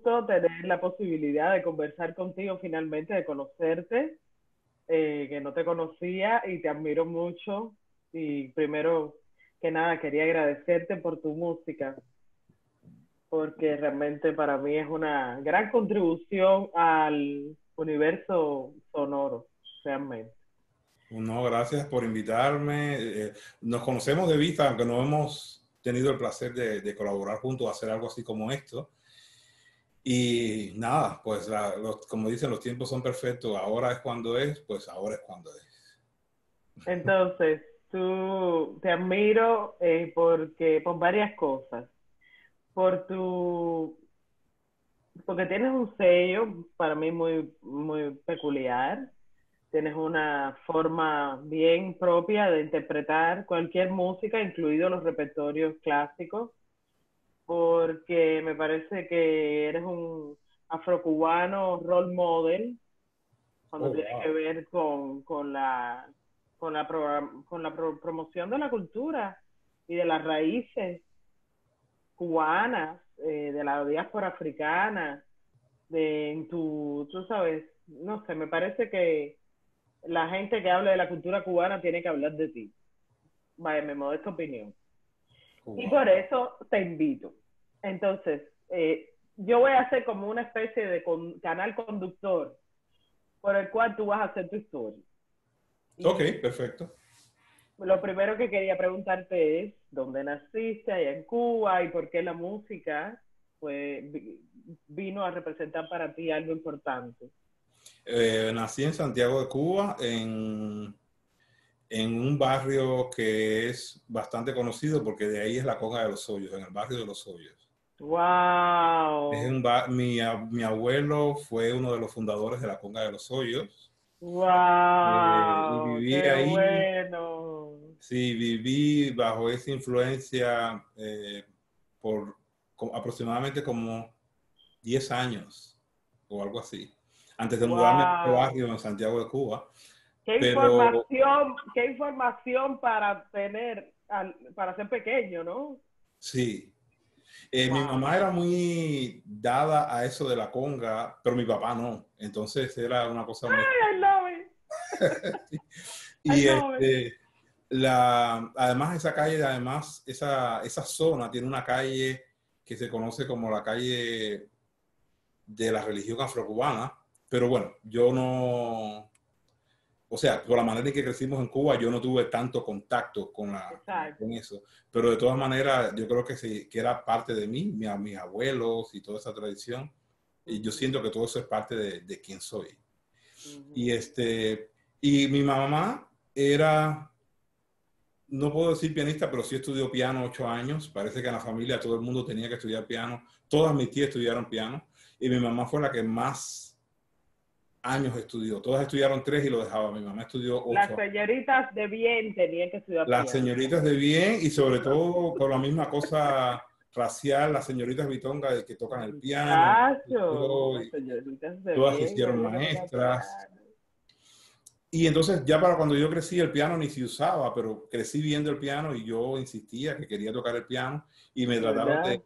tener la posibilidad de conversar contigo finalmente, de conocerte, que no te conocía y te admiro mucho. Y primero que nada, quería agradecerte por tu música, porque realmente para mí es una gran contribución al universo sonoro, realmente. No, gracias por invitarme. Nos conocemos de vista, aunque no hemos tenido el placer de colaborar juntos a hacer algo así como esto. Y nada, pues como dicen, los tiempos son perfectos. Ahora es cuando es, pues ahora es cuando es. Entonces, tú te admiro porque por varias cosas. Por tu, porque tienes un sello para mí muy peculiar. Tienes una forma bien propia de interpretar cualquier música, incluidos los repertorios clásicos, porque me parece que eres un afrocubano role model cuando Oh, tiene que wow. ver con la promoción de la cultura y de las raíces cubanas, de la diáspora africana, tú sabes, no sé, me parece que la gente que habla de la cultura cubana tiene que hablar de ti. Vaya, mi modesta opinión. Oh, Y wow. por eso te invito. Entonces, yo voy a hacer como una especie de canal conductor por el cual tú vas a hacer tu historia. Ok, Y perfecto. lo primero que quería preguntarte es, ¿dónde naciste allá en Cuba y por qué la música pues, vino a representar para ti algo importante? Nací en Santiago de Cuba, en un barrio que es bastante conocido porque de ahí es la Conga de los Hoyos, en el barrio de los Hoyos. ¡Wow! Mi abuelo fue uno de los fundadores de la Conga de los Hoyos y ¡Wow! viví ¡Qué ahí. bueno! Sí, viví bajo esa influencia por aproximadamente como 10 años o algo así, antes de mudarme a este ¡Wow! barrio en Santiago de Cuba. ¡Qué Pero información! ¡Qué información para tener, para ser pequeño, ¿no? sí, mi ¡Wow! mamá era muy dada a eso de la conga, pero mi papá no. Entonces era una cosa muy ¡Ay, I love it! I Y love it. además esa calle, además esa zona tiene una calle que se conoce como la calle de la religión afrocubana, pero bueno, yo no, o sea, por la manera en que crecimos en Cuba, yo no tuve tanto contacto con Exacto. eso, pero de todas maneras yo creo que sí, que era parte de mí, mis abuelos y toda esa tradición, y yo Ujú, siento que todo eso es parte de quién soy. Y, ujú. y mi mamá era, no puedo decir pianista, pero sí estudió piano 8 años. Parece que en la familia todo el mundo tenía que estudiar piano. Todas mis tías estudiaron piano y mi mamá fue la que más años estudió. Todas estudiaron 3 y lo dejaba. Mi mamá estudió Las 8 años. señoritas de bien tenían que estudiar Las piano. señoritas de bien y sobre todo por la misma cosa racial, las señoritas bitonga de que tocan el piano. Muchachos, las señoritas de Todas se bien hicieron había que tocar maestras. piano. Y entonces ya para cuando yo crecí el piano ni se usaba, pero crecí viendo el piano y yo insistía que quería tocar el piano y me trataron ¿Verdad?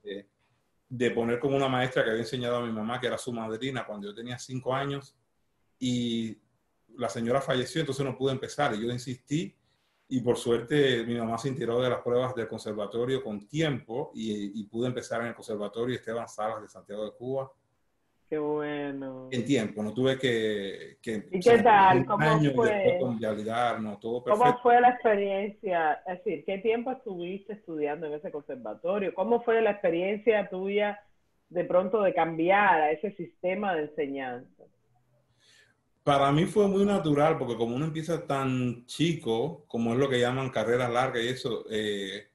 de poner como una maestra que había enseñado a mi mamá, que era su madrina cuando yo tenía 5 años y la señora falleció, entonces no pude empezar y yo insistí y por suerte mi mamá se enteró de las pruebas del conservatorio con tiempo y pude empezar en el conservatorio Esteban Salas de Santiago de Cuba Qué bueno. en tiempo, no tuve ¿Y o qué sea, tal? un año y después convalidar, no, todo ¿Cómo perfecto. fue la experiencia? Es decir, ¿qué tiempo estuviste estudiando en ese conservatorio? ¿Cómo fue la experiencia tuya de pronto de cambiar a ese sistema de enseñanza? Para mí fue muy natural porque como uno empieza tan chico, como es lo que llaman carreras largas y eso,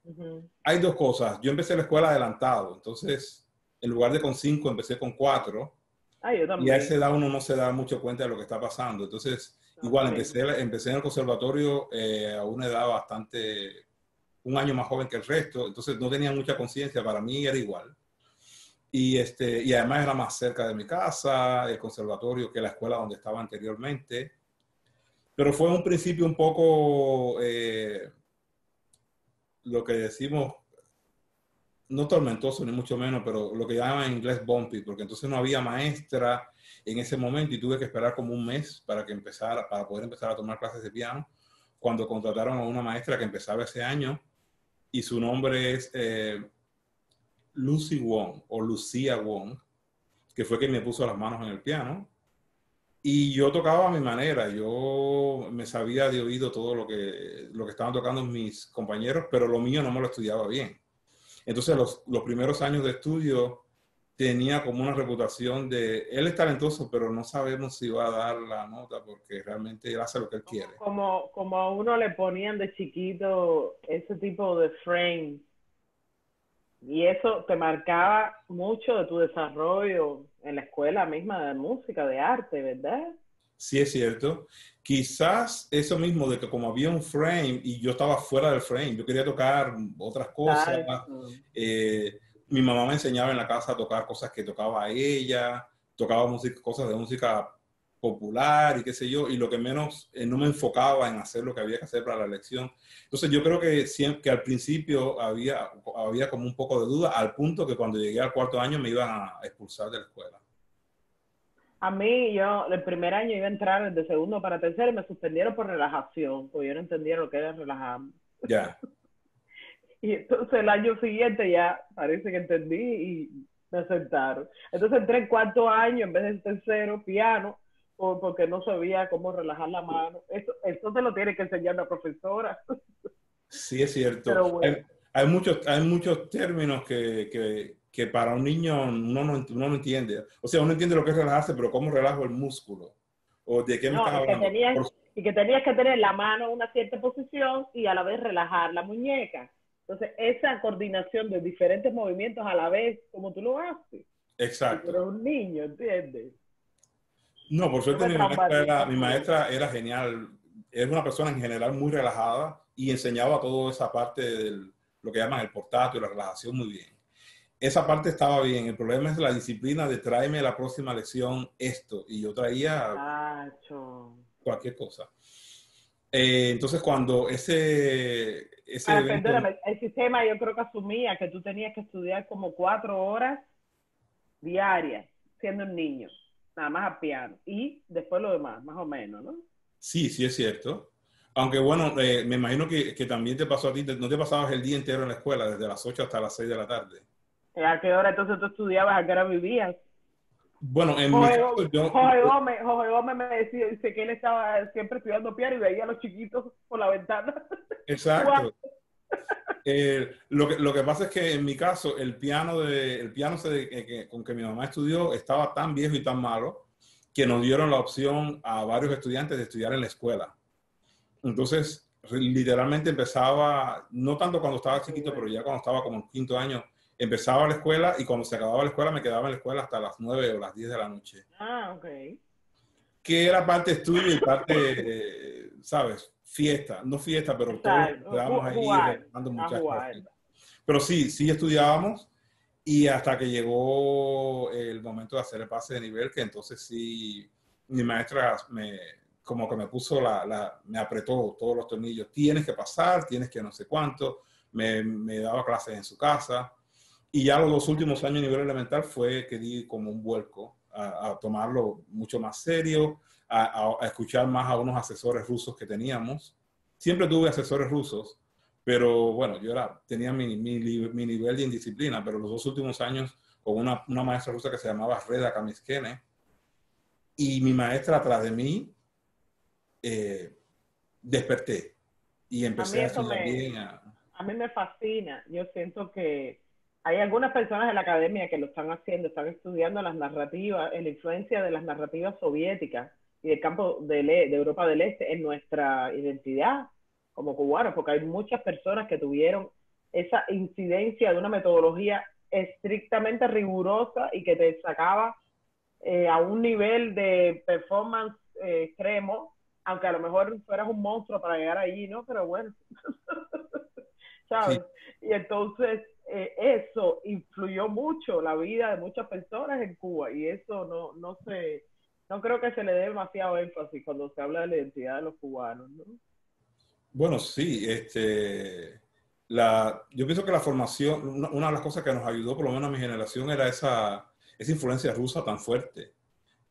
Ujú. hay dos cosas. Yo empecé la escuela adelantado, entonces en lugar de con 5 empecé con 4 Ah, yo y a esa también, edad uno no se da mucho cuenta de lo que está pasando. Entonces, igual también. empecé en el conservatorio a una edad bastante, un año más joven que el resto, entonces no tenía mucha conciencia, para mí era igual. Y además era más cerca de mi casa, el conservatorio, que la escuela donde estaba anteriormente. Pero fue un principio un poco lo que decimos no tormentoso ni mucho menos, pero lo que llaman en inglés bumpy, porque entonces no había maestra en ese momento y tuve que esperar como un mes para poder empezar a tomar clases de piano, cuando contrataron a una maestra que empezaba ese año y su nombre es Lucy Wong o Lucía Wong, que fue quien me puso las manos en el piano. Y yo tocaba a mi manera, yo me sabía de oído todo lo que estaban tocando mis compañeros, pero lo mío no me lo estudiaba bien. Entonces los primeros años de estudio tenía como una reputación de, él es talentoso, pero no sabemos si va a dar la nota porque realmente él hace lo que él quiere. Como a uno le ponían de chiquito ese tipo de frame y eso te marcaba mucho de tu desarrollo en la escuela misma de música, de arte, ¿verdad? Sí, es cierto. Quizás eso mismo de que como había un frame y yo estaba fuera del frame, yo quería tocar otras cosas. Exacto. Eh, Mi mamá me enseñaba en la casa a tocar cosas que tocaba ella, tocaba música, cosas de música popular y qué sé yo, y lo que menos no me enfocaba en hacer lo que había que hacer para la lección. Entonces yo creo que, siempre, que al principio había como un poco de duda, al punto que cuando llegué al cuarto año me iban a expulsar de la escuela. A mí, yo el primer año iba a entrar de segundo para tercero y me suspendieron por relajación, porque yo no entendía lo que era relajarme. Ya. Y entonces el año siguiente ya parece que entendí y me aceptaron. Entonces entré en cuarto año en vez del tercero, piano, porque no sabía cómo relajar la mano. Eso se lo tiene que enseñar una profesora. Sí, es cierto. Pero bueno, Hay muchos términos que para un niño uno no entiende. O sea, uno entiende lo que es relajarse, pero ¿cómo relajo el músculo? ¿O de qué me no, estás hablando? y que tenías que tener la mano en una cierta posición y a la vez relajar la muñeca. Entonces, esa coordinación de diferentes movimientos a la vez, como tú lo haces, y tú eres Exacto. un niño, ¿entiendes? No, por Yo suerte me traumaticé mi por eso. maestra era genial. Era una persona en general muy relajada y enseñaba toda esa parte de lo que llaman el portátil, la relajación muy bien. Esa parte estaba bien. El problema es la disciplina de tráeme la próxima lección esto. Y yo traía Tacho. cualquier cosa. Entonces, cuando ese Ah, evento, perdóname, el sistema yo creo que asumía que tú tenías que estudiar como 4 horas diarias siendo un niño, nada más a piano, y después lo demás, más o menos, ¿no? sí, sí es cierto. Aunque bueno, me imagino que también te pasó a ti, no te pasabas el día entero en la escuela, desde las 8 hasta las 6 de la tarde. ¿A qué hora entonces tú estudiabas? ¿A qué hora vivías? Bueno, en mi caso, Jorge Gómez me decía, dice que él estaba siempre estudiando piano y veía a los chiquitos por la ventana. exacto. Lo que pasa es que en mi caso, el piano con que mi mamá estudió estaba tan viejo y tan malo que nos dieron la opción a varios estudiantes de estudiar en la escuela. Entonces, literalmente empezaba, no tanto cuando estaba Qué chiquito, pero bueno. ya cuando estaba como en quinto año, empezaba la escuela y cuando se acababa la escuela me quedaba en la escuela hasta las 9 o las 10 de la noche. Ah, ok. Que era parte estudio y parte, ¿sabes? Fiesta. No fiesta, pero todos Exacto, quedábamos ahí jugar, relajando a muchas jugar. cosas. Pero sí, sí estudiábamos y hasta que llegó el momento de hacer el pase de nivel, que entonces sí, mi maestra como que me puso me apretó todos los tornillos. Tienes que pasar, tienes que no sé cuánto. Me daba clases en su casa. Y ya los 2 últimos años a nivel elemental fue que di como un vuelco a tomarlo mucho más serio, a escuchar más a unos asesores rusos que teníamos. Siempre tuve asesores rusos, pero bueno, tenía mi nivel de indisciplina, pero los 2 últimos años con una maestra rusa que se llamaba Reda Kamiskene y mi maestra atrás de mí, eh, desperté y A mí empecé a eso estudiar bien. a mí me fascina. Yo siento que hay algunas personas en la academia que lo están haciendo, están estudiando las narrativas, la influencia de las narrativas soviéticas y del campo de Europa del Este en nuestra identidad como cubanos, porque hay muchas personas que tuvieron esa incidencia de una metodología estrictamente rigurosa y que te sacaba a un nivel de performance extremo, aunque a lo mejor fueras un monstruo para llegar allí, ¿no? Pero bueno, Sí, ¿sabes? Y entonces eso influyó mucho la vida de muchas personas en Cuba y eso no creo que se le dé demasiado énfasis cuando se habla de la identidad de los cubanos, ¿no? bueno, sí, yo pienso que la formación, una de las cosas que nos ayudó, por lo menos a mi generación, era esa influencia rusa tan fuerte,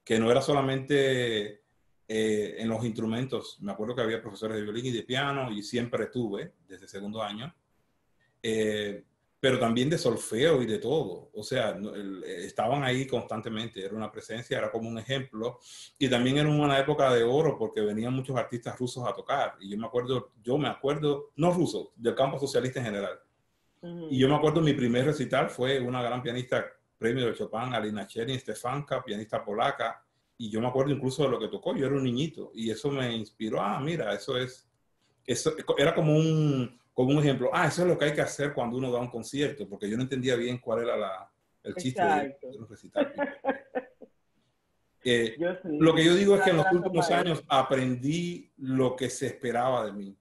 que no era solamente en los instrumentos. Me acuerdo que había profesores de violín y de piano, y siempre tuve, desde segundo año, eh, pero también de solfeo y de todo. O sea, estaban ahí constantemente, era una presencia, era como un ejemplo. Y también era una época de oro porque venían muchos artistas rusos a tocar. Y yo me acuerdo, no rusos, del campo socialista en general. Y yo me acuerdo mi primer recital fue una gran pianista, premio de Chopin, Alina Cherin, Stefanka, pianista polaca. Y yo me acuerdo incluso de lo que tocó. Yo era un niñito y eso me inspiró. Mira, eso era como un ejemplo. Eso es lo que hay que hacer cuando uno da un concierto, porque yo no entendía bien cuál era el chiste Exacto. de un recital. Yo Lo que yo sí, digo es una que en los gran últimos compañía. años aprendí lo que se esperaba de mí,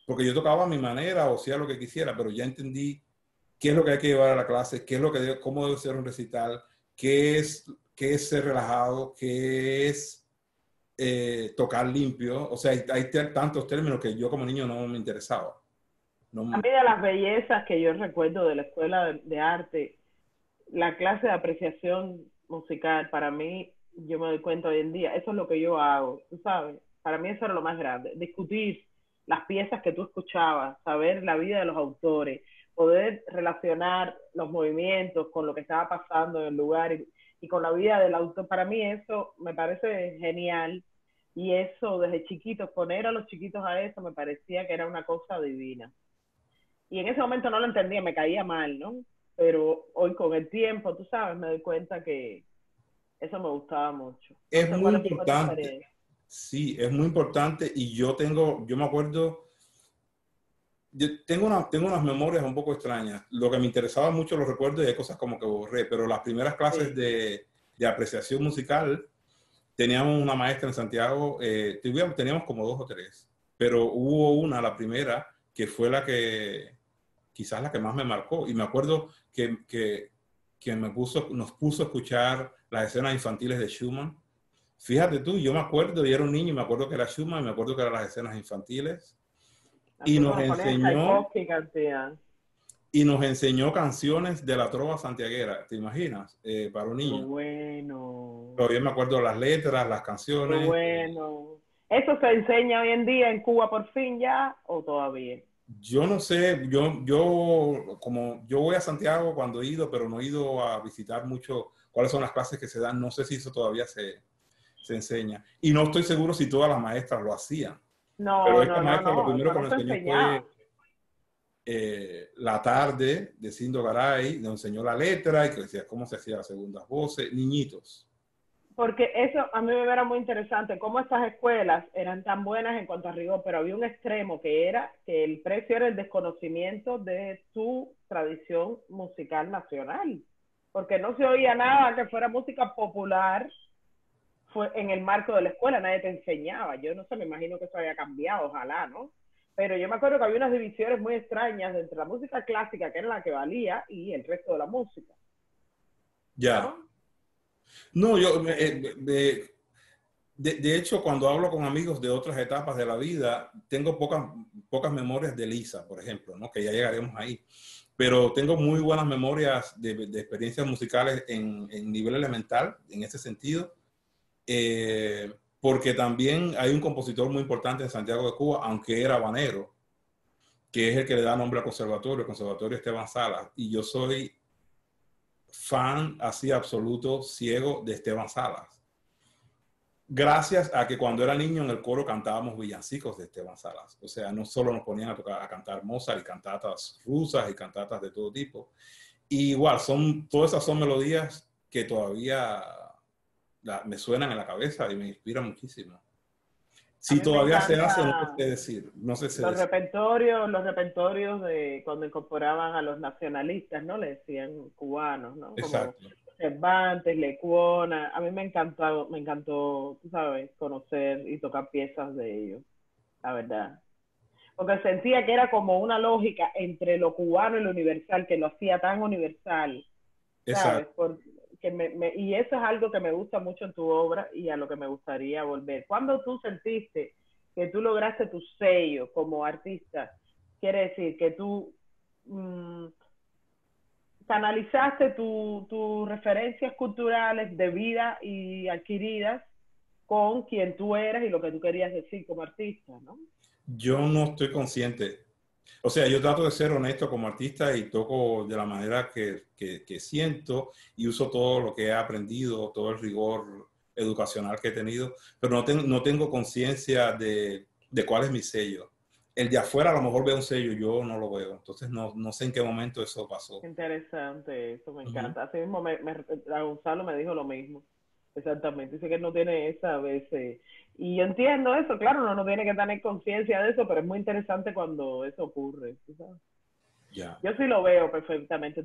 porque yo tocaba a mi manera o hacía lo que quisiera, pero ya entendí qué es lo que hay que llevar a la clase, cómo debe ser un recital, qué es ser relajado, qué es tocar limpio. O sea, hay tantos términos que yo como niño no me interesaba. A No, mí de las bellezas que yo recuerdo de la escuela de arte, la clase de apreciación musical, para mí, yo me doy cuenta hoy en día, eso es lo que yo hago, tú sabes, para mí eso era lo más grande, discutir las piezas que tú escuchabas, saber la vida de los autores, poder relacionar los movimientos con lo que estaba pasando en el lugar y con la vida del autor, para mí eso me parece genial y eso desde chiquitos, poner a los chiquitos a eso me parecía que era una cosa divina. Y en ese momento no lo entendía, me caía mal, ¿no? Pero hoy con el tiempo, tú sabes, me doy cuenta que eso me gustaba mucho. No es sé muy cuál fue tu importante. experiencia. Sí, es muy importante y yo me acuerdo, yo tengo unas memorias un poco extrañas. Lo que me interesaba mucho lo recuerdo y hay cosas como que borré, pero las primeras clases Sí. de apreciación musical teníamos una maestra en Santiago, teníamos como dos o tres, pero hubo una, la primera, que fue quizás la que más me marcó. Y me acuerdo que nos puso a escuchar las escenas infantiles de Schumann. Fíjate tú, yo me acuerdo, y era un niño, y me acuerdo que era Schumann, y me acuerdo que eran las escenas infantiles, y Nosotros nos nos ponían enseñó, Tchaikovsky cantidad. y nos enseñó canciones de la trova santiaguera, ¿te imaginas? Para un Qué niño. bueno, Todavía me acuerdo las letras, las qué canciones. bueno. ¿Eso se enseña hoy en día en Cuba por fin ya o todavía? Yo no sé, como yo voy a Santiago cuando he ido, pero no he ido a visitar mucho cuáles son las clases que se dan, no sé si eso todavía se enseña. Y no estoy seguro si todas las maestras lo hacían. Pero No, esta no, no, maestra lo no, primero eso que no nos se enseñó fue enseñaba. La tarde de Cindo Garay, nos enseñó la letra y que decía cómo se hacía las segundas voces, niñitos. Porque eso a mí me era muy interesante, cómo estas escuelas eran tan buenas en cuanto a rigor, pero había un extremo que era que el precio era el desconocimiento de su tradición musical nacional, porque no se oía nada que fuera música popular fue en el marco de la escuela, nadie te enseñaba, yo no sé, me imagino que eso haya cambiado, ojalá, ¿no? Pero yo me acuerdo que había unas divisiones muy extrañas entre la música clásica, que era la que valía, y el resto de la música, Ya. ¿no? No, Eh, de hecho, cuando hablo con amigos de otras etapas de la vida, tengo pocas memorias de Lisa, por ejemplo, ¿no? Que ya llegaremos ahí. Pero tengo muy buenas memorias de experiencias musicales en nivel elemental, en ese sentido, porque también hay un compositor muy importante en Santiago de Cuba, aunque era habanero, que es el que le da nombre al conservatorio, el Conservatorio Esteban Salas. Y yo soy fan así absoluto, ciego de Esteban Salas. Gracias a que cuando era niño en el coro cantábamos villancicos de Esteban Salas. O sea, no solo nos ponían a cantar Mozart y cantatas rusas y cantatas de todo tipo. Y igual, todas esas son melodías que todavía me suenan en la cabeza y me inspiran muchísimo. a Si mí me todavía se hace, no sé encanta qué decir. No sé qué decir. los repertorios de cuando incorporaban a los nacionalistas, ¿no? Le decían cubanos, ¿no? Como Exacto. Cervantes, Lecuona. A mí me encantó, tú sabes, conocer y tocar piezas de ellos, la verdad. Porque sentía que era como una lógica entre lo cubano y lo universal, que lo hacía tan universal, ¿sabes? Exacto. Y eso es algo que me gusta mucho en tu obra y a lo que me gustaría volver. ¿Cuándo tú sentiste que tú lograste tu sello como artista? Quiere decir que tú mm, canalizaste tus referencias culturales de vida y adquiridas con quien tú eras y lo que tú querías decir como artista, ¿no? Yo no estoy consciente. O sea, yo trato de ser honesto como artista y toco de la manera que siento y uso todo lo que he aprendido, todo el rigor educacional que he tenido, pero no tengo conciencia de cuál es mi sello. El de afuera a lo mejor ve un sello, yo no lo veo. Entonces no sé en qué momento eso pasó. Interesante, eso me Ujú. encanta. Así mismo a Gonzalo me dijo lo mismo. Exactamente, dice que él no tiene esa vez. Y yo entiendo eso, claro, uno no tiene que tener conciencia de eso, pero es muy interesante cuando eso ocurre, ¿tú sabes? Ya. Yo sí lo veo perfectamente.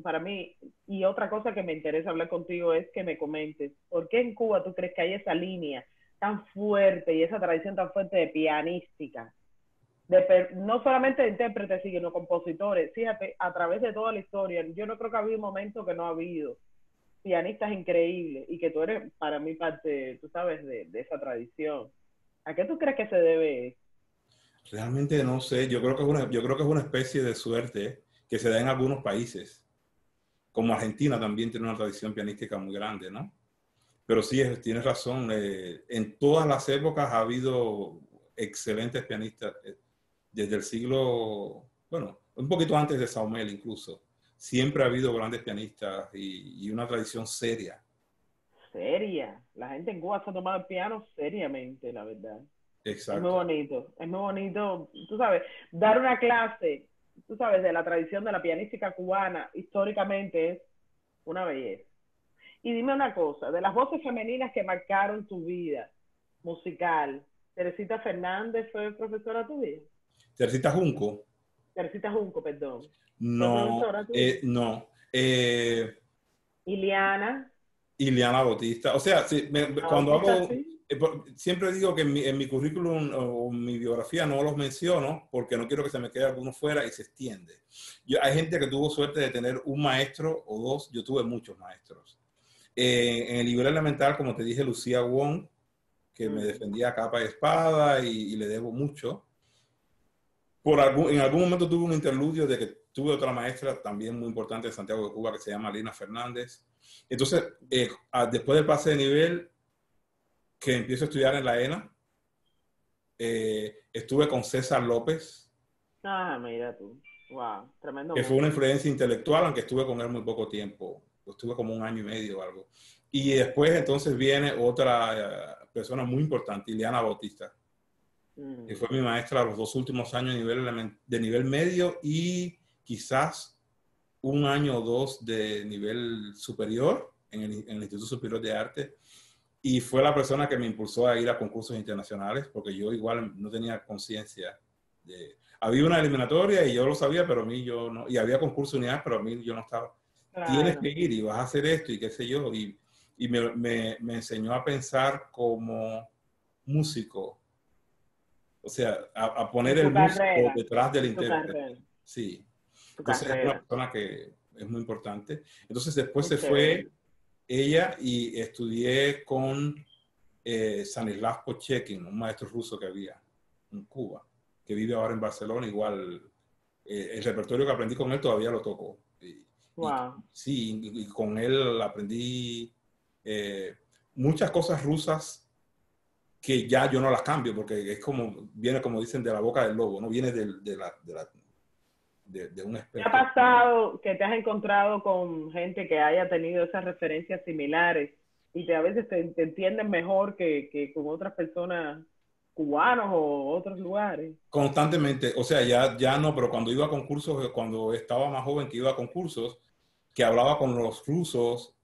Para mí, y otra cosa que me interesa hablar contigo es que me comentes, ¿por qué en Cuba tú crees que hay esa línea tan fuerte y esa tradición tan fuerte de pianística? No solamente de intérpretes, sino compositores. Fíjate, a través de toda la historia, yo no creo que ha habido un momento que no ha habido pianistas increíbles y que tú eres para mí parte, tú sabes, de esa tradición. ¿A qué tú crees que se debe? Realmente no sé, yo creo que es una especie de suerte que se da en algunos países, como Argentina también tiene una tradición pianística muy grande, ¿no? Pero sí, tienes razón, en todas las épocas ha habido excelentes pianistas, desde el siglo, bueno, un poquito antes de Saumel incluso. Siempre ha habido grandes pianistas y una tradición seria. Seria. La gente en Cuba se ha tomado el piano seriamente, la verdad. Exacto. Es muy bonito, tú sabes, dar una clase, tú sabes, de la tradición de la pianística cubana, históricamente es una belleza. Y dime una cosa, de las voces femeninas que marcaron tu vida musical, Teresita Fernández fue profesora tuya. Tercita Junco, Teresita Junco, perdón. Fue no, profesora tuya. no. Iliana, Ileana Bautista. O sea, sí, cuando Bautista, hablo, sí. siempre digo que en mi currículum o mi biografía no los menciono porque no quiero que se me quede alguno fuera y se extiende. Hay gente que tuvo suerte de tener un maestro o dos, yo tuve muchos maestros. En el nivel elemental, como te dije, Lucía Wong, que me Mm. defendía a capa y espada y le debo mucho. En algún momento tuve un interludio de que tuve otra maestra también muy importante de Santiago de Cuba que se llama Lina Fernández. Entonces, después del pase de nivel, que empiezo a estudiar en la ENA, estuve con César López, Ah, mira tú. Wow, tremendo que fue una músico. influencia intelectual, aunque estuve con él muy poco tiempo. Estuve como un año y medio o algo. Y después entonces viene otra persona muy importante, Ileana Bautista, que Mm. fue mi maestra los dos últimos años de nivel medio y quizás un año o dos de nivel superior en el Instituto Superior de Arte. Y fue la persona que me impulsó a ir a concursos internacionales, porque yo igual no tenía conciencia de... Había una eliminatoria y yo lo sabía, pero a mí yo no... Y había concursos unidades, pero a mí yo no estaba. Tienes que Claro. ir y vas a hacer esto y qué sé yo. Y me enseñó a pensar como músico, o sea, a poner En tu el músico carrera, detrás del tu intérprete. carrera, Sí. tu Entonces es una carrera. persona que es muy importante. Entonces después Qué se chévere. fue ella y estudié con Stanislav Kochekin, un maestro ruso que había en Cuba, que vive ahora en Barcelona. Igual el repertorio que aprendí con él todavía lo toco. Y Wow. sí, y con él aprendí eh, muchas cosas rusas que ya yo no las cambio, porque es como, viene como dicen de la boca del lobo, no viene de un ¿Te ha experto. pasado que te has encontrado con gente que haya tenido esas referencias similares y a veces te entienden mejor que con otras personas cubanos o otros lugares? Constantemente, o sea, ya no, pero cuando iba a concursos, cuando estaba más joven que iba a concursos, que hablaba con los rusos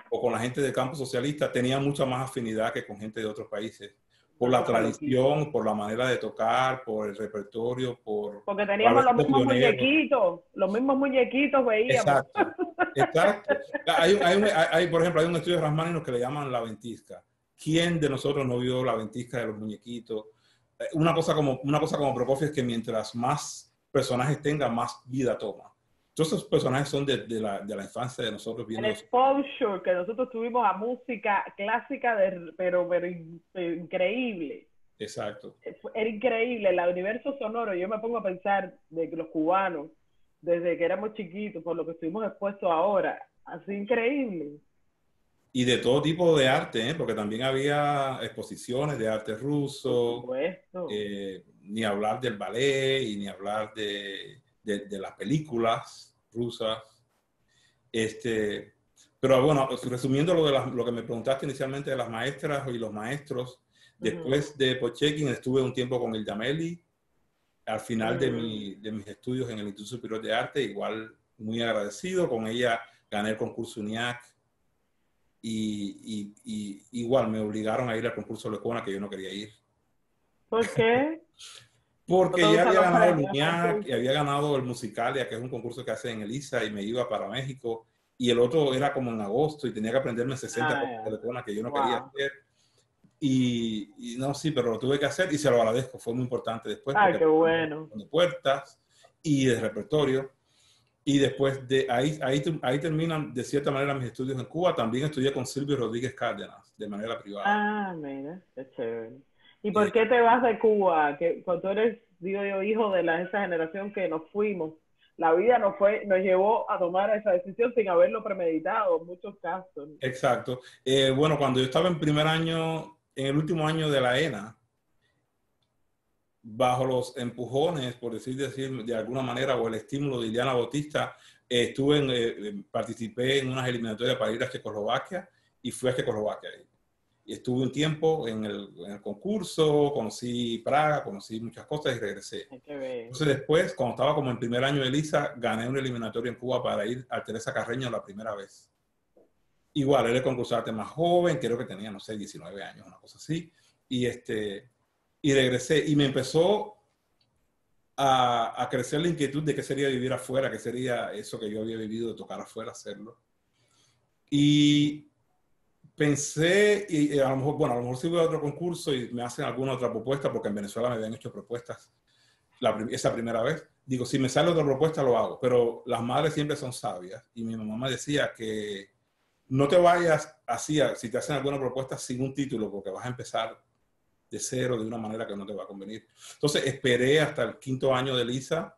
o con la gente del campo socialista, tenía mucha más afinidad que con gente de otros países, por Una la cosa loquísima. tradición, por la manera de tocar, por el repertorio, Porque por teníamos haber los sido mismos pioneros. muñequitos, los mismos muñequitos veíamos. Exacto, exacto. Por ejemplo, hay un estudio de Rachmaninoff que le llaman la ventisca. ¿Quién de nosotros no vio la ventisca de los muñequitos? Una cosa como Prokofiev es que mientras más personajes tenga, más vida toma. Todos esos personajes son de la infancia de nosotros El viendo los... exposure que nosotros tuvimos a música clásica, pero increíble. Exacto. Era increíble el universo sonoro. Yo me pongo a pensar de que los cubanos, desde que éramos chiquitos, por lo que estuvimos expuestos ahora. Así increíble. Y de todo tipo de arte, ¿eh? Porque también había exposiciones de arte Por ruso, supuesto. ni hablar del ballet y ni hablar de las películas rusas. Este, pero bueno, resumiendo lo que me preguntaste inicialmente de las maestras y los maestros, después de Pochekin estuve un tiempo con el Jameli, al final de mis estudios en el Instituto Superior de Arte, igual muy agradecido, con ella gané el concurso UNIAC y igual me obligaron a ir al concurso Lecona que yo no quería ir. ¿Por qué? ¿No te Porque ya gustan había los ganado el premios, UNIAC y concursos? había ganado el Musicalia, que es un concurso que hacen en el ISA, y me iba para México. Y el otro era como en agosto y tenía que aprenderme 60 Ah, cosas de ya. Lecona que yo no quería Wow. hacer. Y no, sí, pero lo tuve que hacer y se lo agradezco. Fue muy importante después Ay, porque qué bueno. de puertas y de repertorio. Y después de ahí terminan de cierta manera mis estudios en Cuba. También estudié con Silvio Rodríguez Cárdenas de manera privada. Ah, mira, qué chévere. ¿Y Eh, por qué te vas de Cuba? Que cuando tú eres, digo yo, hijo de esa generación que nos fuimos, la vida nos llevó a tomar esa decisión sin haberlo premeditado en muchos casos. exacto. Bueno, cuando yo estaba en primer año, en el último año de la ENA, bajo los empujones, por decir de alguna manera, o el estímulo de Ileana Bautista, participé en unas eliminatorias para ir a Checoslovaquia y fui a Checoslovaquia. Y estuve un tiempo en el concurso, conocí Praga, conocí muchas cosas y regresé. Hay que ver. Entonces después, cuando estaba como en primer año de Lisa, gané una eliminatoria en Cuba para ir a Teresa Carreño la primera vez. Igual, era el concursante más joven, creo que tenía, no sé, 19 años, una cosa así. Y regresé y me empezó a crecer la inquietud de qué sería vivir afuera, qué sería eso que yo había vivido, de tocar afuera, hacerlo. Y pensé, y a lo mejor, bueno, a lo mejor si voy a otro concurso y me hacen alguna otra propuesta, porque en Venezuela me habían hecho propuestas esa primera vez. Digo, si me sale otra propuesta, lo hago. Pero las madres siempre son sabias. Y mi mamá me decía que no te vayas así, si te hacen alguna propuesta sin un título, porque vas a empezar de cero de una manera que no te va a convenir. Entonces esperé hasta el quinto año de Lisa.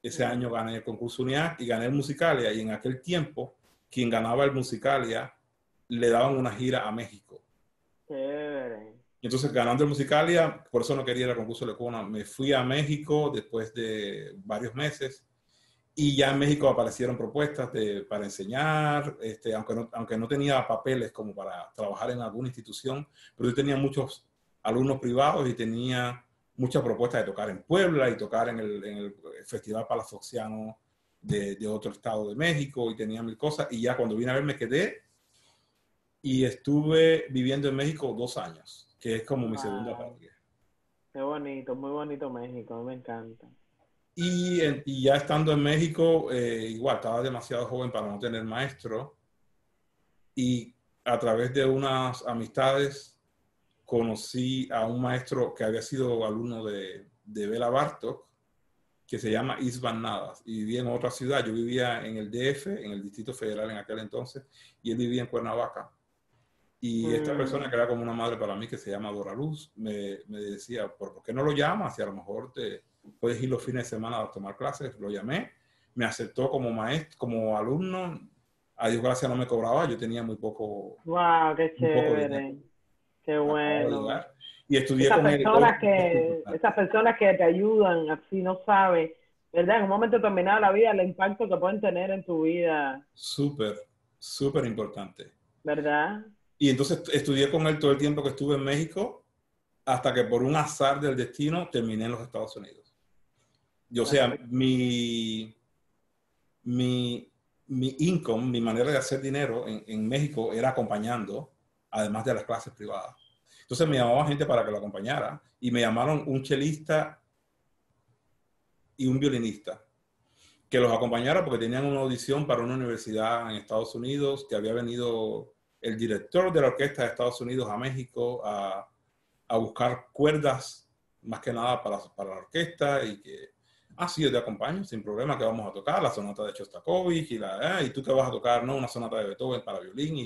Ese año gané el concurso UNIAC y gané el Musicalia. Y en aquel tiempo, quien ganaba el Musicalia le daban una gira a México. Chévere. Y entonces, ganando el Musicalia, por eso no quería ir al concurso Lecona, me fui a México después de varios meses y ya en México aparecieron propuestas para enseñar, aunque no tenía papeles como para trabajar en alguna institución, pero yo tenía muchos alumnos privados y tenía muchas propuestas de tocar en Puebla y tocar en el Festival Palafoxiano de otro estado de México y tenía mil cosas. Y ya cuando vine a ver me quedé y estuve viviendo en México 2 años, que es como mi segunda Wow. patria. Qué bonito, muy bonito México, me encanta. Y ya estando en México, igual estaba demasiado joven para no tener maestro y a través de unas amistades conocí a un maestro que había sido alumno de Bela Bartok, que se llama Isvan Nadas, y vivía en otra ciudad. Yo vivía en el DF, en el Distrito Federal en aquel entonces, y él vivía en Cuernavaca. Y esta persona que era como una madre para mí, que se llama Dora Luz, me decía, ¿por qué no lo llamas? Si a lo mejor te puedes ir los fines de semana a tomar clases. Lo llamé, me aceptó como maestro, como alumno. A Dios gracias no me cobraba, yo tenía Wow, qué muy poco dinero. chévere. Qué Acababa de bueno. llegar. Y estudié con él. Esas personas que te ayudan, así no sabes, ¿verdad? En un momento determinado de la vida, el impacto que pueden tener en tu vida, Súper, súper importante. ¿verdad? Y entonces estudié con él todo el tiempo que estuve en México, hasta que por un azar del destino terminé en los Estados Unidos. O sea, mi income, mi manera de hacer dinero en México era acompañando, además de las clases privadas. Entonces me llamaban gente para que lo acompañara y me llamaron un chelista y un violinista que los acompañara porque tenían una audición para una universidad en Estados Unidos, que había venido el director de la orquesta de Estados Unidos a México a buscar cuerdas, más que nada para la orquesta, y que, sí, yo te acompaño, sin problema, que vamos a tocar la sonata de Shostakovich, y tú que vas a tocar, ¿no? Una sonata de Beethoven para violín,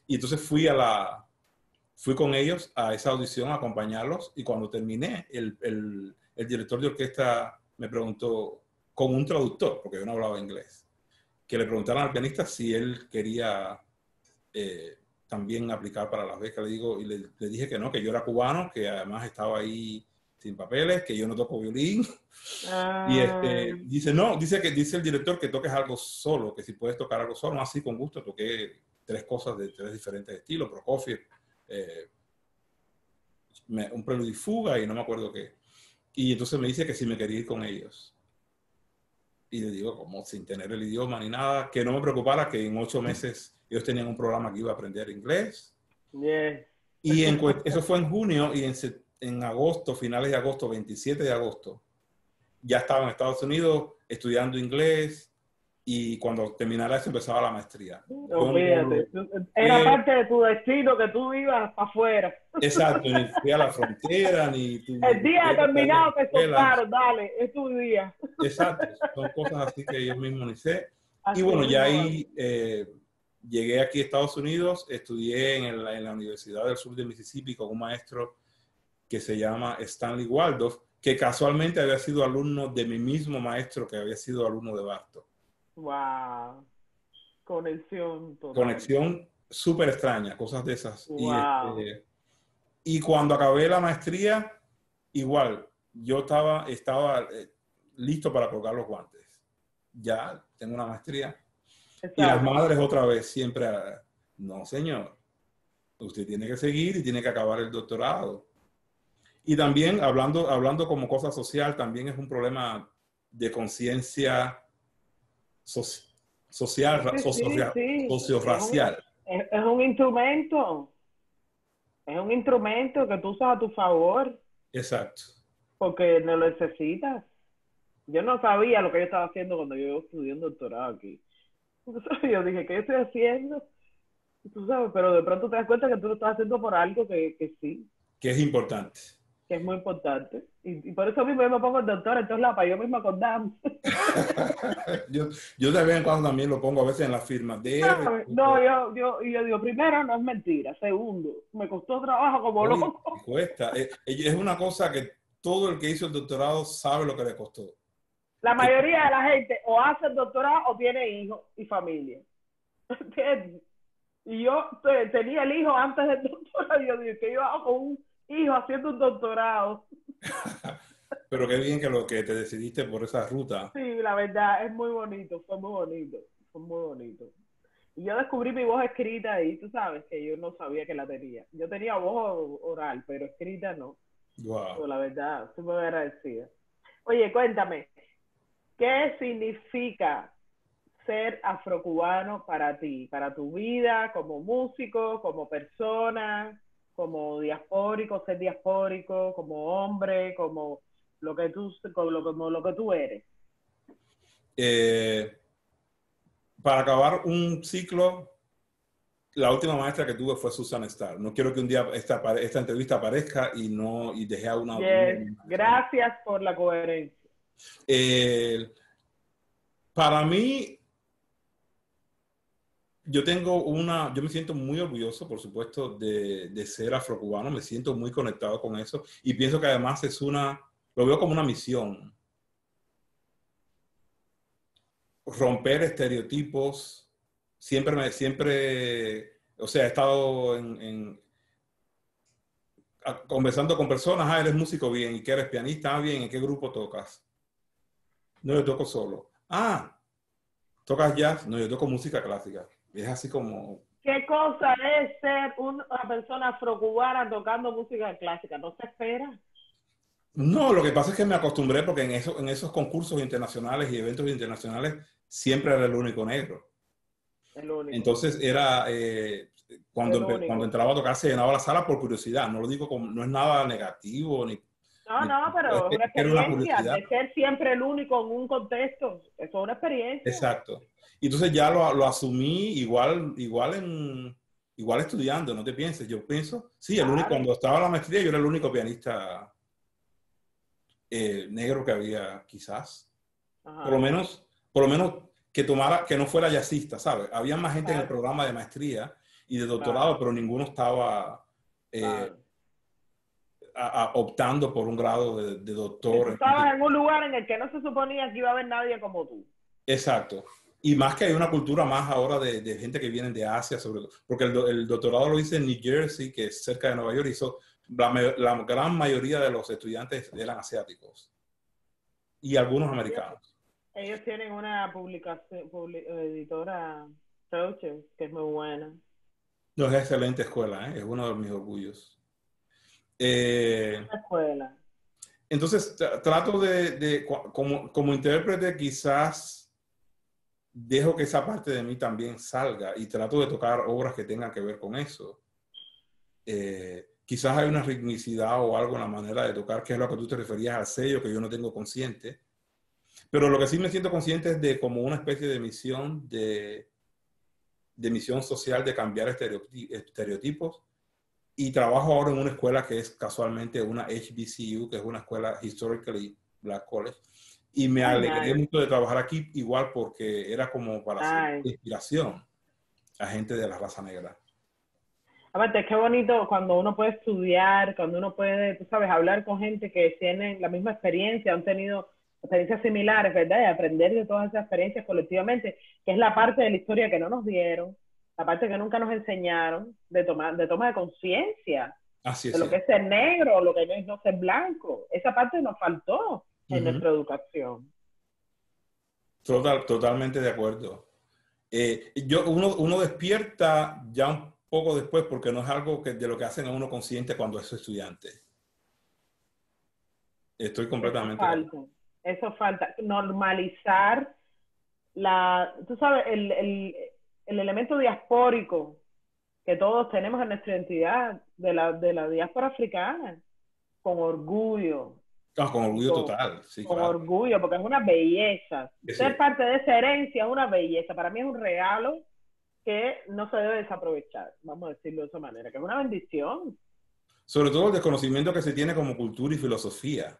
y entonces fui con ellos a esa audición a acompañarlos, y cuando terminé, el director de orquesta me preguntó, con un traductor, porque yo no hablaba inglés, que le preguntaran al pianista si él quería también aplicar para las becas. Le dije que no, que yo era cubano, que además estaba ahí sin papeles, que yo no toco violín. Y dice, no, dice el director que toques algo solo, que si puedes tocar algo solo, así con gusto. Toqué 3 cosas de 3 diferentes estilos, Prokofiev, un preludio y fuga y no me acuerdo qué. Y entonces me dice que si me quería ir con ellos. Y le digo, como sin tener el idioma ni nada, que no me preocupara, que en 8 meses ellos tenían un programa que iba a aprender inglés. Yes. Y eso fue en junio, y en agosto, finales de agosto, 27 de agosto, ya estaba en Estados Unidos estudiando inglés, y cuando terminara eso empezaba la maestría. Olvídate. Era parte de tu destino que tú ibas para afuera. Exacto, ni fui a la frontera, ni... El día determinado te soltaron, dale, es tu día. Exacto, son cosas así que yo mismo ni sé. Así y bueno, ya mismo. ahí llegué aquí a Estados Unidos, estudié en la Universidad del Sur de Mississippi con un maestro que se llama Stanley Waldorf, que casualmente había sido alumno de mi mismo maestro que había sido alumno de Bartók. Wow. Conexión total. Conexión súper extraña, cosas de esas. Wow. Y cuando acabé la maestría, igual, yo estaba listo para colgar los guantes. Ya tengo una maestría. Exacto. Y las madres otra vez siempre, no señor, usted tiene que seguir y tiene que acabar el doctorado. Y también, hablando como cosa social, también es un problema de conciencia socio-racial. Es un instrumento. Es un instrumento que tú usas a tu favor. Exacto. Porque no lo necesitas. Yo no sabía lo que yo estaba haciendo cuando yo estudié un doctorado aquí. Yo dije, ¿qué estoy haciendo? Tú sabes, pero de pronto te das cuenta que tú lo estás haciendo por algo que sí. Que es importante. Que es muy importante. Y por eso mismo yo me pongo el doctor en todos lados, para yo mismo acordarme. yo de vez en cuando también lo pongo a veces en la firma. No, yo digo, primero, no es mentira. Segundo, me costó trabajo como loco. Cuesta. Es una cosa que todo el que hizo el doctorado sabe lo que le costó. La mayoría de la gente o hace el doctorado o tiene hijos y familia. ¿Entiendes? Y yo tenía el hijo antes del doctorado. Yo dije, ¿qué yo hago con un hijo haciendo un doctorado? Pero qué bien que te decidiste por esa ruta. Sí, la verdad, es muy bonito, fue muy bonito, fue muy bonito. Y yo descubrí mi voz escrita ahí, tú sabes, que yo no sabía que la tenía. Yo tenía voz oral, pero escrita no. Wow. Pero la verdad, estoy muy agradecida. Oye, cuéntame, ¿qué significa ser afrocubano para ti, para tu vida, como músico, como persona, como diaspórico, ser diaspórico, como hombre, como lo que tú eres? Para acabar un ciclo, la última maestra que tuve fue Susan Starr. No quiero que un día esta entrevista aparezca y dejé a una... Yes. Gracias por la coherencia. Para mí, yo me siento muy orgulloso, por supuesto, de ser afrocubano. Me siento muy conectado con eso y pienso que además lo veo como una misión. Romper estereotipos. O sea, he estado conversando con personas, eres músico, bien, ¿y qué eres pianista? Bien, ¿en qué grupo tocas? No, yo toco solo. ¿Tocas jazz? No, yo toco música clásica. Es así como... ¿Qué cosa es ser una persona afrocubana tocando música clásica? ¿No se espera? No, lo que pasa es que me acostumbré porque en esos concursos internacionales y eventos internacionales siempre era el único negro. El único. Entonces era... cuando entraba a tocar se llenaba la sala por curiosidad. No lo digo no es nada negativo ni... No, pero es una experiencia de ser siempre el único en un contexto. Eso es una experiencia. Exacto. Y entonces ya lo asumí igual estudiando, no te pienses. Yo pienso, sí, cuando estaba en la maestría yo era el único pianista negro que había, quizás. Ajá. Por lo menos que no fuera jazzista, ¿sabes? Había más gente en el programa de maestría y de doctorado, pero ninguno estaba optando por un grado de Que tú doctor. estabas en un lugar en el que no se suponía que iba a haber nadie como tú. Exacto. Y más que hay una cultura más ahora de gente que viene de Asia, sobre todo, porque el doctorado lo hice en New Jersey, que es cerca de Nueva York, y la gran mayoría de los estudiantes eran asiáticos y algunos americanos. Ellos tienen una publicación, editora, Roches, que es muy buena. No, es excelente escuela, ¿eh? Es uno de mis orgullos. La escuela. Entonces, trato como intérprete, quizás dejo que esa parte de mí también salga y trato de tocar obras que tengan que ver con eso. Quizás hay una ritmicidad o algo en la manera de tocar, que es lo que tú te referías al sello, que yo no tengo consciente. Pero lo que sí me siento consciente es de como una especie de misión, de misión social de cambiar estereotipos. Y trabajo ahora en una escuela que es casualmente una HBCU, que es una escuela Historically Black College. Y me Ay, alegré nice. mucho de trabajar aquí, igual porque era como para hacer Nice. inspiración a gente de la raza negra. Aparte, qué bonito cuando uno puede estudiar, cuando uno puede, tú sabes, hablar con gente que tiene la misma experiencia, han tenido experiencias similares, ¿verdad? Y aprender de todas esas experiencias colectivamente, que es la parte de la historia que no nos dieron, la parte que nunca nos enseñaron, de toma de conciencia Así de es lo que es cierto. ser negro, lo que es no ser blanco. Esa parte nos faltó en Uh-huh. nuestra educación. Totalmente de acuerdo. Uno despierta ya un poco después porque no es algo de lo que hacen a uno consciente cuando es estudiante. Estoy Eso completamente de acuerdo. falta, eso falta. Normalizar tú sabes, el elemento diaspórico que todos tenemos en nuestra identidad de la diáspora africana, con orgullo, Con y orgullo total, sí, con claro. orgullo, porque es una belleza. Es Ser cierto. parte de esa herencia es una belleza. Para mí es un regalo que no se debe desaprovechar, vamos a decirlo de esa manera, que es una bendición. Sobre todo el desconocimiento que se tiene como cultura y filosofía.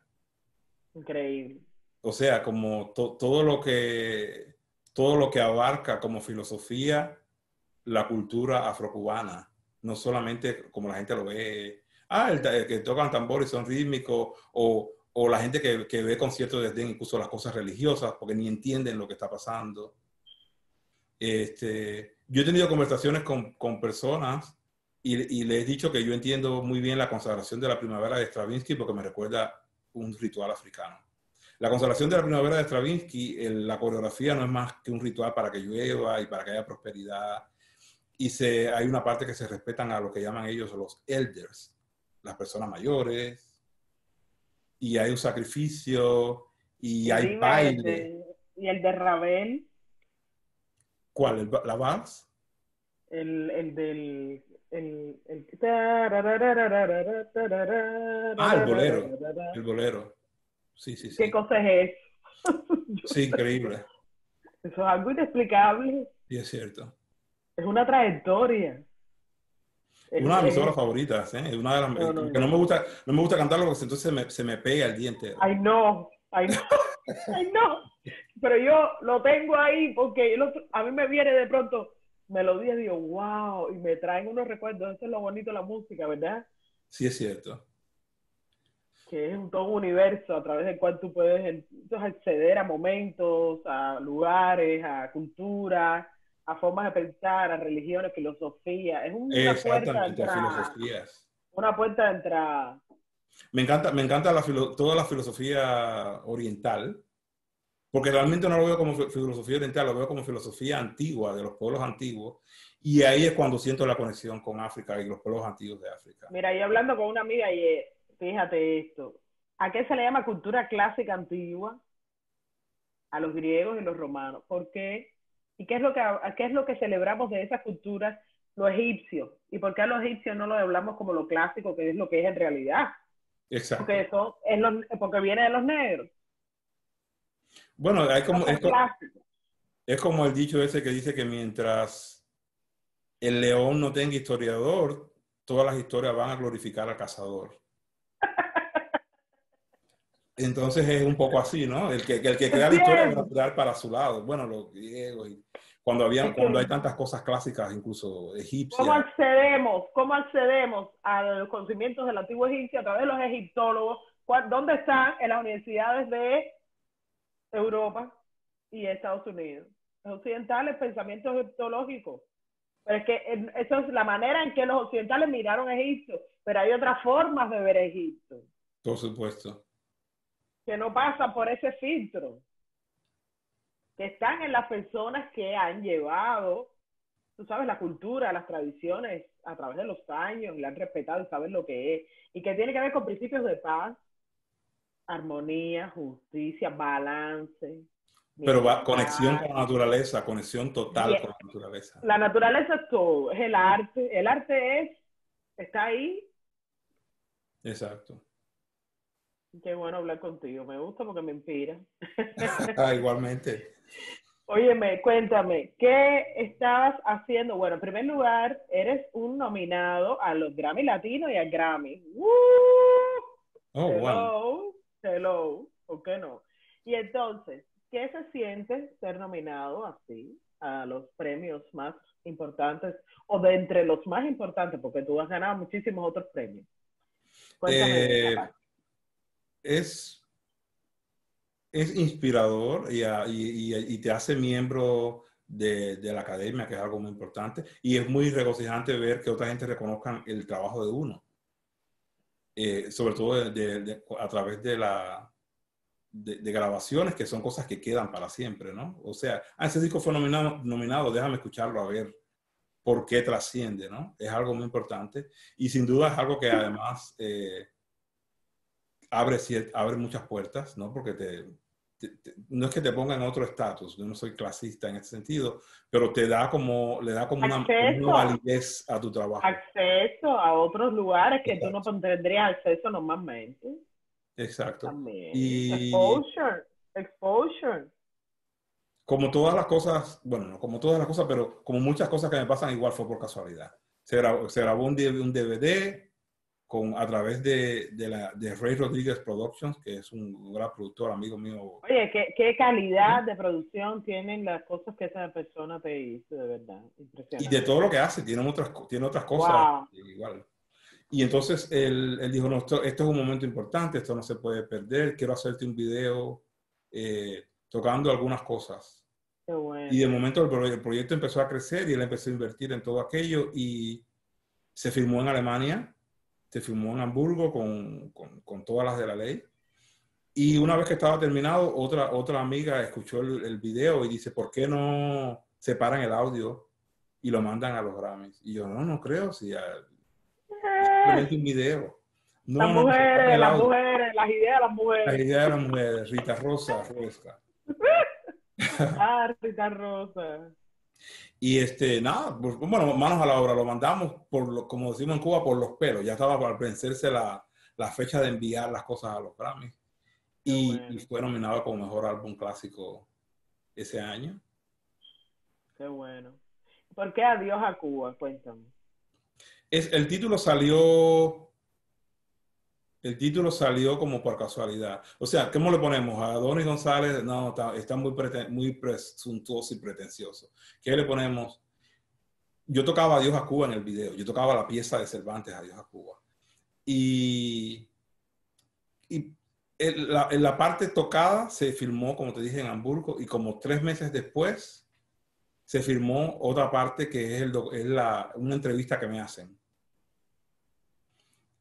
Increíble. O sea, como todo lo que abarca como filosofía la cultura afrocubana, no solamente como la gente lo ve, el que tocan tambores son rítmicos, o la gente que ve con cierto desdén incluso las cosas religiosas, porque ni entienden lo que está pasando. Yo he tenido conversaciones con personas y les he dicho que yo entiendo muy bien la consagración de la primavera de Stravinsky porque me recuerda un ritual africano. La consagración de la primavera de Stravinsky, la coreografía no es más que un ritual para que llueva y para que haya prosperidad. Hay una parte que se respetan a lo que llaman ellos los elders, las personas mayores, y hay un sacrificio y Y hay dime, baile. y el de Ravel, ¿Cuál? ¿La vals? el del... El... Ah, el bolero. El bolero. Sí, sí, ¿Qué sí. cosa es eso? Sí, increíble. Eso es algo inexplicable. Sí, es cierto. Es una trayectoria. Una de mis obras Es, favoritas, ¿eh? Una de las, no, no, que no no. me gusta, no me gusta cantarlo porque entonces se me pega el día entero. Ay, no. Ay, no. Ay, no. Pero yo lo tengo ahí porque a mí me viene de pronto melodía y digo, wow, y me traen unos recuerdos. Eso es lo bonito de la música, ¿verdad? Sí, es cierto. Que es todo un universo a través del cual tú puedes entonces, acceder a momentos, a lugares, a culturas, a formas de pensar, a religiones, filosofía. Es una puerta de Exactamente, a entrada. filosofías. Una puerta de entrada. Me encanta toda la filosofía oriental, porque realmente no lo veo como filosofía oriental, lo veo como filosofía antigua, de los pueblos antiguos, y ahí es cuando siento la conexión con África y los pueblos antiguos de África. Mira, yo hablando con una amiga ayer, fíjate esto, ¿a qué se le llama cultura clásica antigua? A los griegos y los romanos. ¿Por qué? ¿Y qué es lo que celebramos de esas culturas? Los egipcios. ¿Y por qué a los egipcios no lo hablamos como lo clásico, que es lo que es en realidad? Porque Exacto. eso porque viene de los negros. Bueno, No son clásicos. es como el dicho ese que dice que mientras el león no tenga historiador, todas las historias van a glorificar al cazador. Entonces es un poco así, ¿no? El que crea la historia va a tirar para su lado. Bueno, los griegos, y Es cuando hay que, tantas cosas clásicas, incluso ¿cómo egipcias. accedemos? ¿Cómo accedemos a los conocimientos del antiguo egipcio a través de los egiptólogos? ¿Dónde están? En las universidades de Europa y Estados Unidos. Los occidentales, pensamientos egiptológicos. Pero es que eso es la manera en que los occidentales miraron a Egipto. Pero hay otras formas de ver Egipto Por supuesto. que no pasan por ese filtro, que están en las personas que han llevado, tú sabes, la cultura, las tradiciones a través de los años, la han respetado y saben lo que es, y que tiene que ver con principios de paz, armonía, justicia, balance, Pero conexión bienestar. con la naturaleza, conexión total Bien. con la naturaleza. La naturaleza es todo, es el arte. El arte está ahí. Exacto. Qué bueno hablar contigo, me gusta porque me inspira. Igualmente. Óyeme, cuéntame, ¿qué estabas haciendo? Bueno, en primer lugar, eres un nominado a los Grammy Latinos y al Grammy. ¡Woo! Oh, wow. Hello, hello, ¿por qué no? Y entonces, ¿qué se siente ser nominado así a los premios más importantes o de entre los más importantes? Porque tú has ganado muchísimos otros premios. Cuéntame de esa Eh, parte. es, es inspirador y te hace miembro de la academia, que es algo muy importante. Y es muy regocijante ver que otra gente reconozcan el trabajo de uno. Sobre todo a través de grabaciones, que son cosas que quedan para siempre, ¿no? O sea, ese disco fue nominado, déjame escucharlo a ver por qué trasciende, ¿no? Es algo muy importante y sin duda es algo que además abre muchas puertas, ¿no? Porque no es que te ponga en otro estatus, yo no soy clasista en ese sentido, pero le da como una Acceso, validez a tu trabajo. acceso a otros lugares que tú no Exacto. tendrías acceso normalmente. Exacto. También. Y Exposure, exposure. como todas las cosas, bueno, no como todas las cosas, pero como muchas cosas que me pasan, igual fue por casualidad. Se grabó un DVD a través de Ray Rodríguez Productions, que es un gran productor, amigo mío. Oye, qué calidad de producción tienen las cosas que esa persona te hizo, de verdad. Y de Impresionante. todo lo que hace, tiene otras cosas Wow, igual. Y entonces él dijo, no, esto es un momento importante, esto no se puede perder, quiero hacerte un video tocando algunas cosas. qué Y de bueno. momento el proyecto empezó a crecer y él empezó a invertir en todo aquello y se filmó en Alemania, se filmó en Hamburgo con todas las de la ley. Y una vez que estaba terminado, otra amiga escuchó el video y dice, ¿por qué no separan el audio y lo mandan a los Grammys? Y yo, no creo, si es Eh, simplemente un video. No, separan el las audio. mujeres, las ideas de las La mujeres. idea de la mujer, Rita Rosa, Ruesca. Ah, Rita Rosa. Y nada, pues, bueno, manos a la obra, lo mandamos, como decimos en Cuba, por los pelos. Ya estaba para vencerse la fecha de enviar las cosas a los Grammys. Qué Y bueno, fue nominado como mejor álbum clásico ese año. qué bueno. ¿Por qué adiós a Cuba? Cuéntame. El título salió como por casualidad. O sea, ¿cómo le ponemos? A Adonis González, no, está muy presuntuoso y pretencioso. ¿Qué le ponemos? Yo tocaba Adiós a Cuba en el video. Yo tocaba la pieza de Cervantes, Adiós a Cuba. Y, y en la parte tocada se filmó, como te dije, en Hamburgo. Y como 3 meses después se filmó otra parte que es una entrevista que me hacen.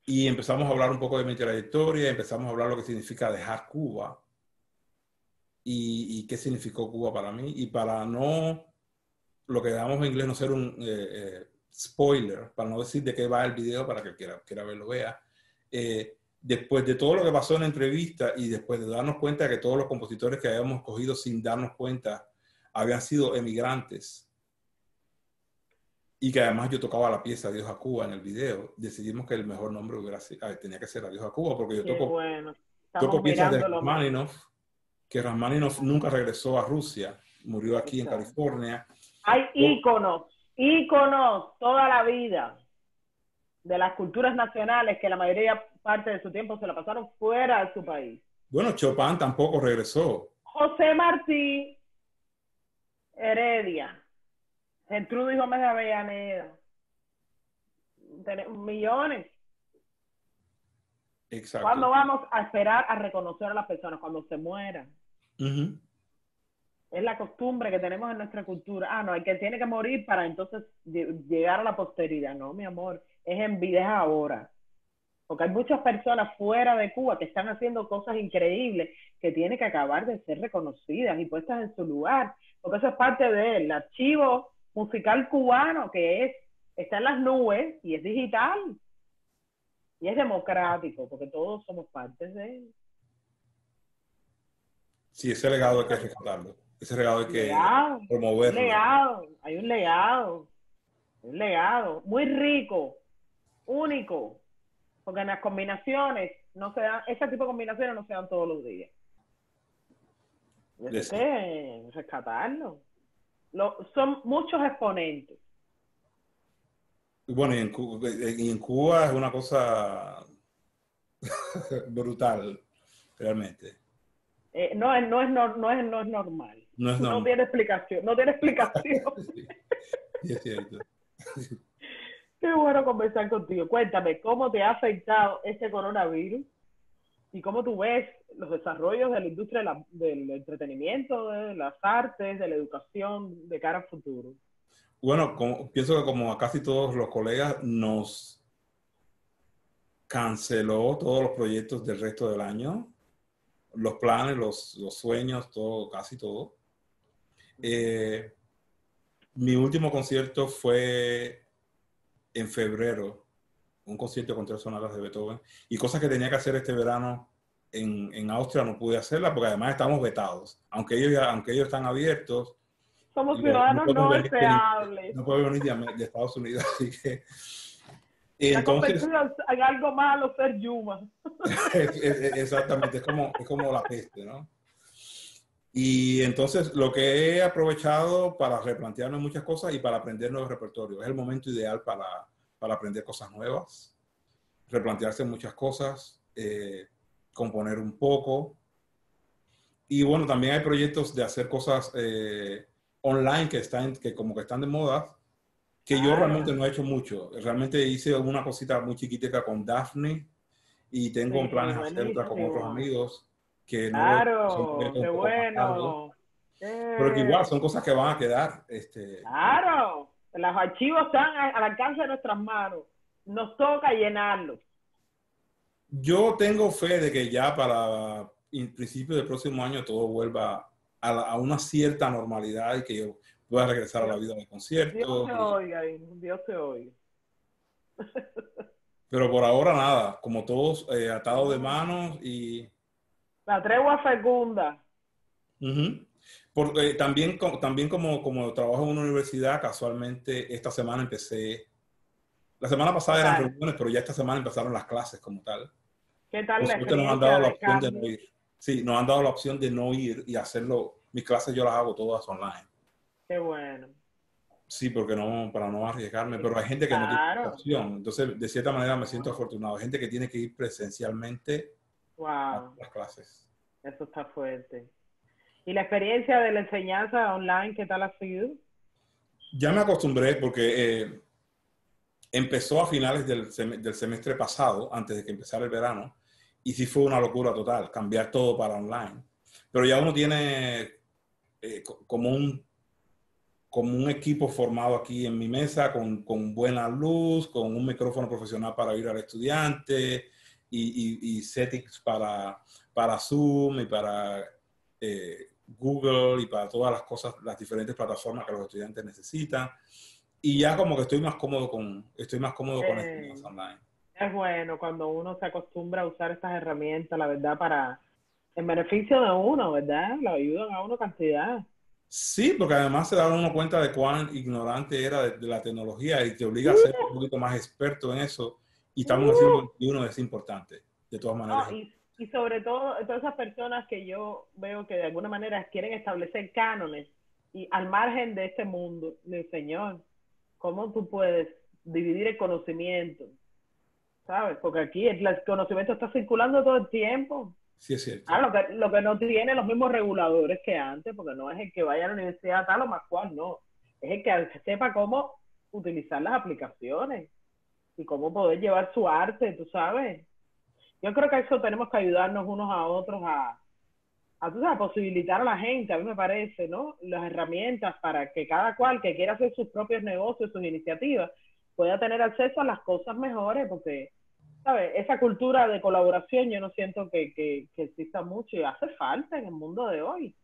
Y empezamos a hablar un poco de mi trayectoria, empezamos a hablar lo que significa dejar Cuba y qué significó Cuba para mí. Y para no, lo que llamamos en inglés, no ser un spoiler, para no decir de qué va el video, para que quiera verlo, vea. Después de todo lo que pasó en la entrevista y después de darnos cuenta de que todos los compositores que habíamos cogido sin darnos cuenta habían sido emigrantes y que además yo tocaba la pieza Adiós a Cuba en el video, decidimos que el mejor nombre tenía que ser Adiós a Cuba, porque yo Qué bueno. toco Estamos piezas de mirándolo más. Rachmaninoff, que Rachmaninoff nunca regresó a Rusia, murió aquí en Exacto. California. Hay íconos toda la vida de las culturas nacionales que la mayoría parte de su tiempo se la pasaron fuera de su país. Bueno, Chopin tampoco regresó. José Martí Heredia, Gertrudis Gómez de Avellaneda. Tenemos millones. Exacto. ¿Cuándo vamos a esperar a reconocer a las personas? Cuando se mueran. Uh-huh. Es la costumbre que tenemos en nuestra cultura. Ah, no, el que tiene que morir para entonces llegar a la posteridad. No, mi amor, es en vida, es ahora. Porque hay muchas personas fuera de Cuba que están haciendo cosas increíbles que tienen que acabar de ser reconocidas y puestas en su lugar. Porque eso es parte del archivo musical cubano está en las nubes y es digital. Y es democrático, porque todos somos parte de él. Sí, ese legado hay que rescatarlo. Ese legado hay que promoverlo. Hay un legado muy rico, único, porque en las combinaciones no se dan, ese tipo de combinaciones no se dan todos los días. Y hay que rescatarlo. Son muchos exponentes. Bueno, y en Cuba es una cosa brutal, realmente. No es normal. No es normal. No tiene explicación. No tiene explicación. Sí, es cierto. Qué bueno conversar contigo. Cuéntame, ¿cómo te ha afectado este coronavirus? ¿Y cómo tú ves los desarrollos de la industria del entretenimiento, de las artes, de la educación de cara al futuro? Bueno, pienso que como a casi todos los colegas nos canceló todos los proyectos del resto del año, los planes, los sueños, todo, casi todo. Mi último concierto fue en febrero, un concierto con 3 sonatas de Beethoven, y cosas que tenía que hacer este verano en Austria no pude hacerla porque además estamos vetados. Aunque ellos están abiertos, somos ciudadanos no deseables. No puedo venir de Estados Unidos, así que... Entonces, convertido en algo malo ser Yuma. Exactamente, es como la peste, ¿no? Y entonces lo que he aprovechado para replantearme muchas cosas y para aprender nuevos repertorios. Es el momento ideal para aprender cosas nuevas, replantearse muchas cosas, componer un poco. Y bueno, también hay proyectos de hacer cosas online que como que están de moda, que yo realmente no he hecho mucho. Realmente hice una cosita muy chiquitica con Daphne y tengo planes de hacer otra con otros amigos que no qué bueno. Pero que igual son cosas que van a quedar. Claro, los archivos están al alcance de nuestras manos. Nos toca llenarlos. Yo tengo fe de que ya para principios del próximo año todo vuelva a una cierta normalidad y que yo pueda regresar a la vida de conciertos. Dios te oiga, Dios te oiga. Pero por ahora nada, como todos atados de manos y... La tregua fecunda. Porque también como trabajo en una universidad, casualmente esta semana empecé... La semana pasada eran reuniones, pero ya esta semana empezaron las clases como tal. ¿Qué tal la experiencia? Nos han dado la opción de no ir. Sí, nos han dado la opción de no ir y hacerlo. Mis clases yo las hago todas online. Qué bueno. Sí, porque para no arriesgarme, pero hay gente que no tiene opción. Entonces, de cierta manera me siento afortunado. Hay gente que tiene que ir presencialmente a las clases. Eso está fuerte. ¿Y la experiencia de la enseñanza online, qué tal ha sido? Ya me acostumbré porque empezó a finales del semestre pasado, antes de que empezara el verano, y sí fue una locura total, cambiar todo para online. Pero ya uno tiene como un equipo formado aquí en mi mesa, con buena luz, con un micrófono profesional para oír al estudiante y settings para Zoom y para Google y para todas las cosas, las diferentes plataformas que los estudiantes necesitan. Y ya como que estoy más cómodo con enseñanza online. Es bueno cuando uno se acostumbra a usar estas herramientas, la verdad, en beneficio de uno, ¿verdad? Lo ayudan a uno cantidad. Sí, porque además se da uno cuenta de cuán ignorante era de la tecnología y te obliga a ser un poquito más experto en eso. Y estamos en el siglo XXI, es importante, de todas maneras. Y sobre todo, todas esas personas que yo veo que de alguna manera quieren establecer cánones y al margen de este mundo, del Señor, ¿cómo tú puedes dividir el conocimiento? ¿Sabes? Porque aquí el conocimiento está circulando todo el tiempo. Sí, es cierto. Ah, lo que no tiene los mismos reguladores que antes, porque no es el que vaya a la universidad tal o más cual, no. Es el que sepa cómo utilizar las aplicaciones y cómo poder llevar su arte, tú sabes. Yo creo que eso tenemos que ayudarnos unos a otros tú sabes, posibilitar a la gente, a mí me parece, ¿no? Las herramientas para que cada cual que quiera hacer sus propios negocios, sus iniciativas, pueda tener acceso a las cosas mejores, porque, ¿sabes? Esa cultura de colaboración yo no siento que exista mucho y hace falta en el mundo de hoy.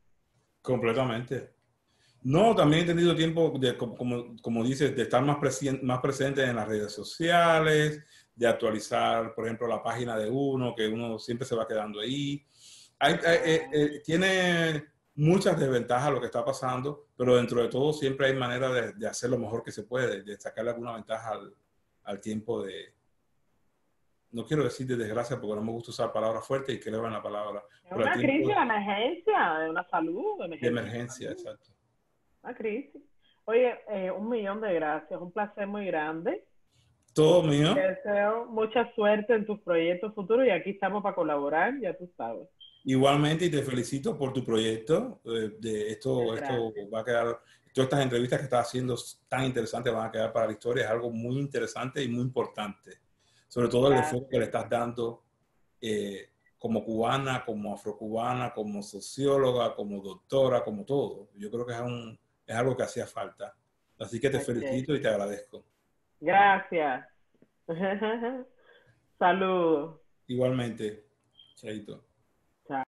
Completamente. No, también he tenido tiempo, de, como dices, de estar más presente en las redes sociales, de actualizar, por ejemplo, la página de uno, que uno siempre se va quedando ahí. Tiene muchas desventajas lo que está pasando, pero dentro de todo siempre hay manera de hacer lo mejor que se puede, de sacarle alguna ventaja al tiempo de, no quiero decir de desgracia porque no me gusta usar palabras fuertes y creo en la palabra, Es pero al una crisis tiempo de emergencia, de una salud, de de emergencia de emergencia, salud, exacto. una crisis. Oye, 1 millón de gracias, un placer muy grande. Todo Te mío. deseo mucha suerte en tus proyectos futuros y aquí estamos para colaborar, ya tú sabes. Igualmente, y te felicito por tu proyecto. Esto Gracias. va a quedar, todas estas entrevistas que estás haciendo tan interesantes van a quedar para la historia. Es algo muy interesante y muy importante. Sobre todo el enfoque que le Gracias. estás dando como cubana, como afrocubana, como socióloga, como doctora, como todo. Yo creo que es algo que hacía falta. Así que te Okay. felicito y te agradezco. Gracias. Saludos. Igualmente, Chaito.